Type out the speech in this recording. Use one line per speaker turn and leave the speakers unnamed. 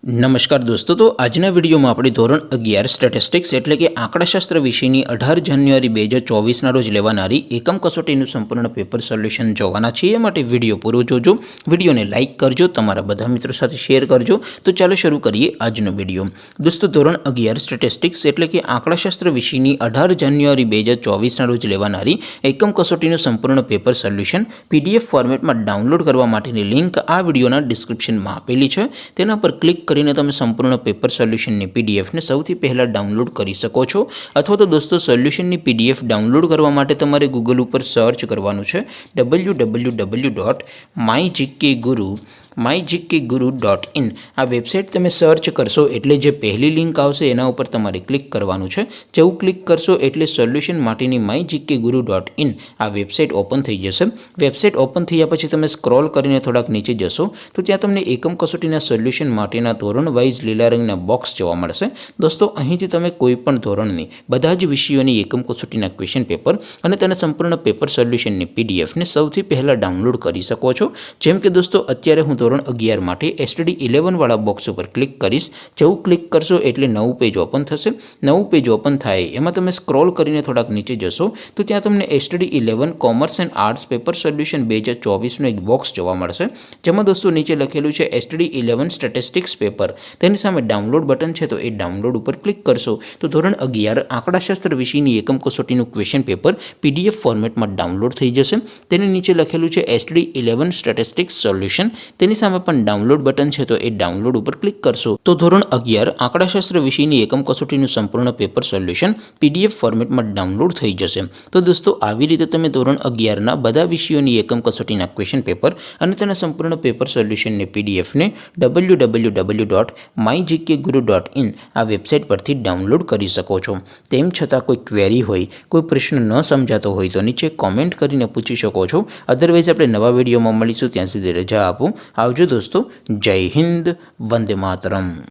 નમસ્કાર દોસ્તો, તો આજના વિડીયોમાં આપણે ધોરણ 11 સ્ટેટિસ્ટિક્સ એટલે કે આંકડાશાસ્ત્ર વિષયની 18 જાન્યુઆરી 2024ના રોજ લેવાનારી એકમ કસોટીનું સંપૂર્ણ પેપર સોલ્યુશન જોવાના છીએ. એ માટે વિડીયો પૂરો જોજો, વિડીયોને લાઇક કરજો, તમારા બધા મિત્રો સાથે શેર કરજો. તો ચાલો શરૂ કરીએ આજનો વિડીયો. દોસ્તો, ધોરણ 11 સ્ટેટિસ્ટિક્સ એટલે કે આંકડાશાસ્ત્ર વિષયની 18 જાન્યુઆરી 2024ના રોજ લેવાનારી એકમ કસોટીનું સંપૂર્ણ પેપર સોલ્યુશન PDF ફોર્મેટમાં ડાઉનલોડ કરવા માટેની લિંક આ વિડીયોના ડિસ્ક્રિપ્શનમાં આપેલી છે. તેના પર ક્લિક કરીને તમે સંપૂર્ણ પેપર સોલ્યુશનની પીડીએફને સૌથી પહેલાં ડાઉનલોડ કરી શકો છો. અથવા તો દોસ્તો, સોલ્યુશનની પીડીએફ ડાઉનલોડ કરવા માટે તમારે ગૂગલ ઉપર સર્ચ કરવાનું છે www.mygkguru.in. આ વેબસાઇટ તમે સર્ચ કરશો એટલે જે પહેલી લિંક આવશે એના ઉપર તમારે ક્લિક કરવાનું છે. જેવું ક્લિક કરશો એટલે સોલ્યુશન માટેની mygkguru.in આ વેબસાઇટ ઓપન થઈ જશે. વેબસાઇટ ઓપન થયા પછી તમે સ્ક્રોલ કરીને થોડાક નીચે જશો તો ત્યાં તમને એકમ કસોટીના સોલ્યુશન માટેના ધોરણ વાઇઝ લીલા રંગના બોક્સ જોવા મળશે. દોસ્તો, અહીંથી તમે કોઈ પણ ધોરણની બધા જ વિષયોની એકમ કસોટીના ક્વેશ્ચન પેપર અને તેના સંપૂર્ણ પેપર સોલ્યુશનની પીડીએફને સૌથી પહેલાં ડાઉનલોડ કરી શકો છો. જેમ કે દોસ્તો, અત્યારે હું ધોરણ 11 માટે STD11 વાળા બોક્સ ઉપર ક્લિક કરીશ. જેવું ક્લિક કરશો એટલે નવું પેજ ઓપન થશે. નવું પેજ ઓપન થાય એમાં તમે સ્ક્રોલ કરીને થોડાક નીચે જશો તો ત્યાં તમને STD11 commerce and arts paper solution 2024નો એક બોક્સ જોવા મળશે. જેમાં દોસ્તો નીચે લખેલું છે STD11 સ્ટેટિસ્ટિક્સ પેપર. તેની સામે ડાઉનલોડ બટન છે, તો એ ડાઉનલોડ ઉપર ક્લિક કરશો તો ધોરણ 11 આંકડાશાસ્ત્ર વિષયની એકમ કસોટીનું ક્વેશ્ચન પેપર PDF ફોર્મેટમાં ડાઉનલોડ થઈ જશે. તેની નીચે લખેલું છે STD11 સ્ટેટિસ્ટિક્સ સોલ્યુશન. તેની સામે પણ ડાઉનલોડ બટન છે, તો એ ડાઉનલોડ ઉપર ક્લિક કરશો તો ધોરણ 11 આંકડાશાસ્ત્ર વિષયની એકમ કસોટીનું સંપૂર્ણ પેપર સોલ્યુશન PDF ફોર્મેટમાં ડાઉનલોડ થઈ જશે. તો દોસ્તો, આવી રીતે તમે ધોરણ 11ના બધા વિષયોની એકમ કસોટીના ક્વેશ્ચન પેપર અને તેના સંપૂર્ણ પેપર સોલ્યુશનની પીડીએફને www.mygkguru.in આ વેબસાઇટ પરથી ડાઉનલોડ કરી શકો છો. તેમ છતાં કોઈ ક્વેરી હોય, કોઈ પ્રશ્ન ન સમજાતો હોય તો નીચે કોમેન્ટ કરીને પૂછી શકો છો. અધરવાઇઝ આપણે નવા વિડીયોમાં મળીશું. ત્યાં સુધી રજા આપો. આવજો દોસ્તો. જય હિન્દ. વંદે માતરમ.